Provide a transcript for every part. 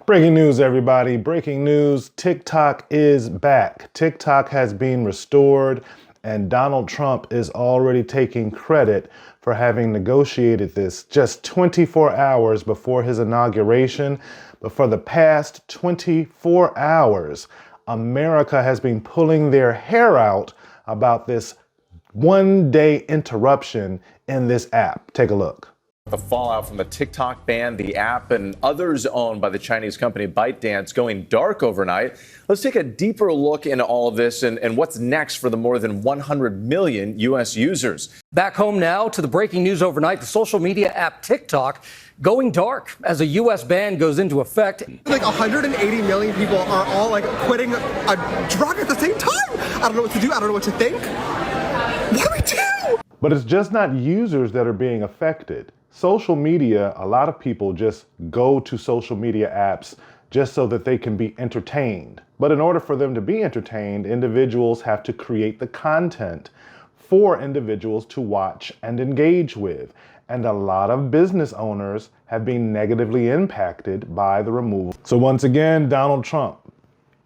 Breaking news, everybody. Breaking news. TikTok is back. TikTok has been restored, and Donald Trump is already taking credit for having negotiated this just 24 hours before his inauguration. But for the past 24 hours, America has been pulling their hair out about this one-day interruption in this app. Take a look. The fallout from the TikTok ban, the app, and others owned by the Chinese company ByteDance going dark overnight. Let's take a deeper look into all of this and what's next for the more than 100 million U.S. users. Back home now to the breaking news overnight, the social media app TikTok going dark as a U.S. ban goes into effect. Like 180 million people are all like quitting a drug at the same time. I don't know what to do. I don't know what to think. What do we do? But it's just not users that are being affected. Social media, a lot of people just go to social media apps just so that they can be entertained. But in order for them to be entertained, individuals have to create the content for individuals to watch and engage with. And a lot of business owners have been negatively impacted by the removal. So once again, Donald Trump,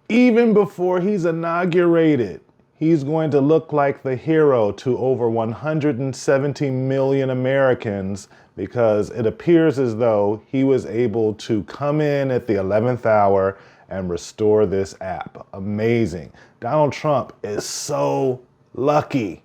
even before he's inaugurated, he's going to look like the hero to over 170 million Americans because it appears as though he was able to come in at the 11th hour and restore this app. Amazing. Donald Trump is so lucky.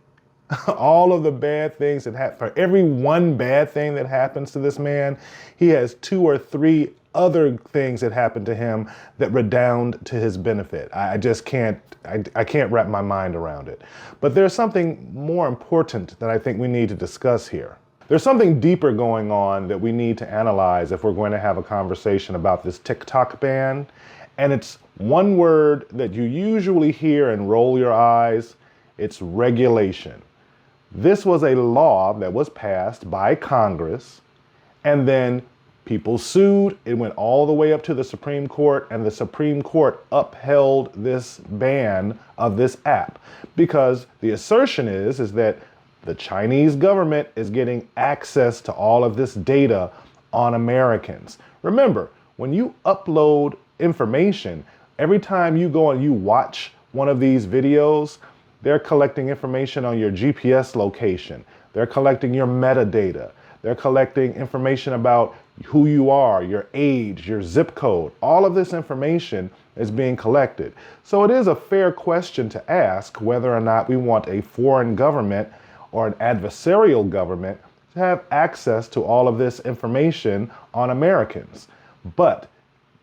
All of the bad things that happen, for every one bad thing that happens to this man, he has 2 or 3 other things that happen to him that redound to his benefit. I just can't wrap my mind around it. But there's something more important that I think we need to discuss here. There's something deeper going on that we need to analyze if we're going to have a conversation about this TikTok ban. And it's one word that you usually hear and roll your eyes. It's regulation. This was a law that was passed by Congress, and then people sued. It went all the way up to the Supreme Court, and the Supreme Court upheld this ban of this app because the assertion is that the Chinese government is getting access to all of this data on Americans. Remember, when you upload information, every time you go and you watch one of these videos, they're collecting information on your GPS location. They're collecting your metadata. They're collecting information about who you are, your age, your zip code. All of this information is being collected. So it is a fair question to ask whether or not we want a foreign government or an adversarial government to have access to all of this information on Americans. But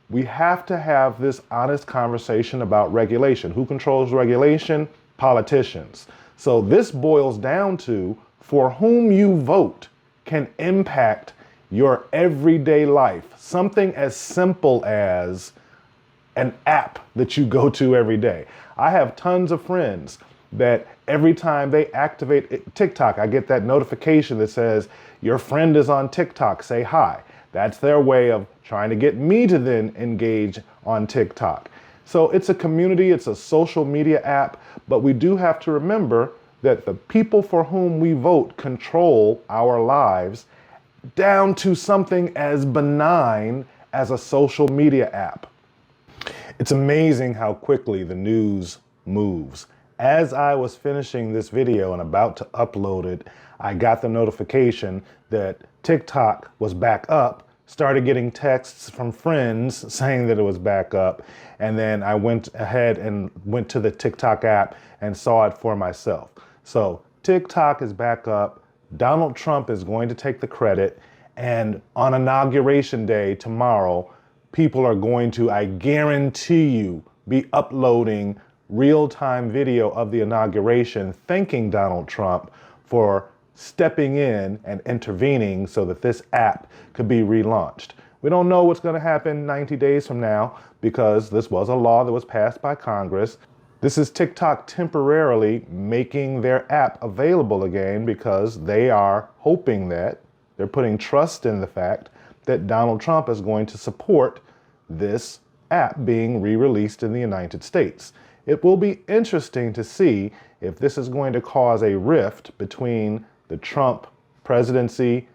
we have to have this honest conversation about regulation. Who controls regulation? Politicians. So this boils down to for whom you vote can impact your everyday life. Something as simple as an app that you go to every day. I have tons of friends that every time they activate TikTok, I get that notification that says, your friend is on TikTok, say hi. That's their way of trying to get me to then engage on TikTok. So it's a community, it's a social media app, but we do have to remember that the people for whom we vote control our lives down to something as benign as a social media app. It's amazing how quickly the news moves. As I was finishing this video and about to upload it, I got the notification that TikTok was back up, started getting texts from friends saying that it was back up, and then I went ahead and went to the TikTok app and saw it for myself. So TikTok is back up. Donald Trump is going to take the credit, and on Inauguration Day tomorrow, people are going to, I guarantee you, be uploading real-time video of the inauguration thanking Donald Trump for stepping in and intervening so that this app could be relaunched. We don't know what's going to happen 90 days from now because this was a law that was passed by Congress. This is TikTok temporarily making their app available again because they are hoping that they're putting trust in the fact that Donald Trump is going to support this app being re-released in the United States. It will be interesting to see if this is going to cause a rift between the Trump presidency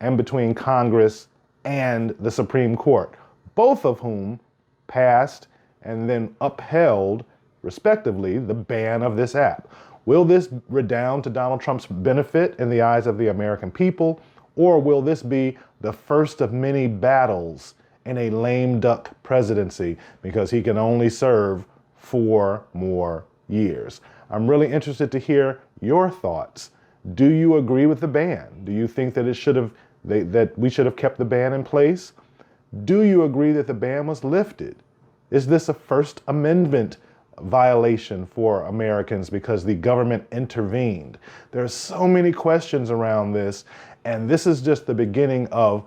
and between Congress and the Supreme Court. both of whom passed and then upheld, respectively, the ban of this app. Will this redound to Donald Trump's benefit in the eyes of the American people, or will this be the first of many battles in a lame duck presidency because he can only serve 4 more years? I'm really interested to hear your thoughts. Do you agree with the ban? Do you think that that we should have kept the ban in place? Do you agree that the ban was lifted? Is this a First Amendment violation for Americans because the government intervened? There are so many questions around this, and this is just the beginning of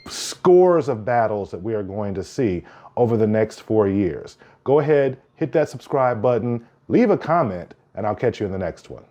scores of battles that we are going to see over the next 4 years. Go ahead, hit that subscribe button, leave a comment, and I'll catch you in the next one.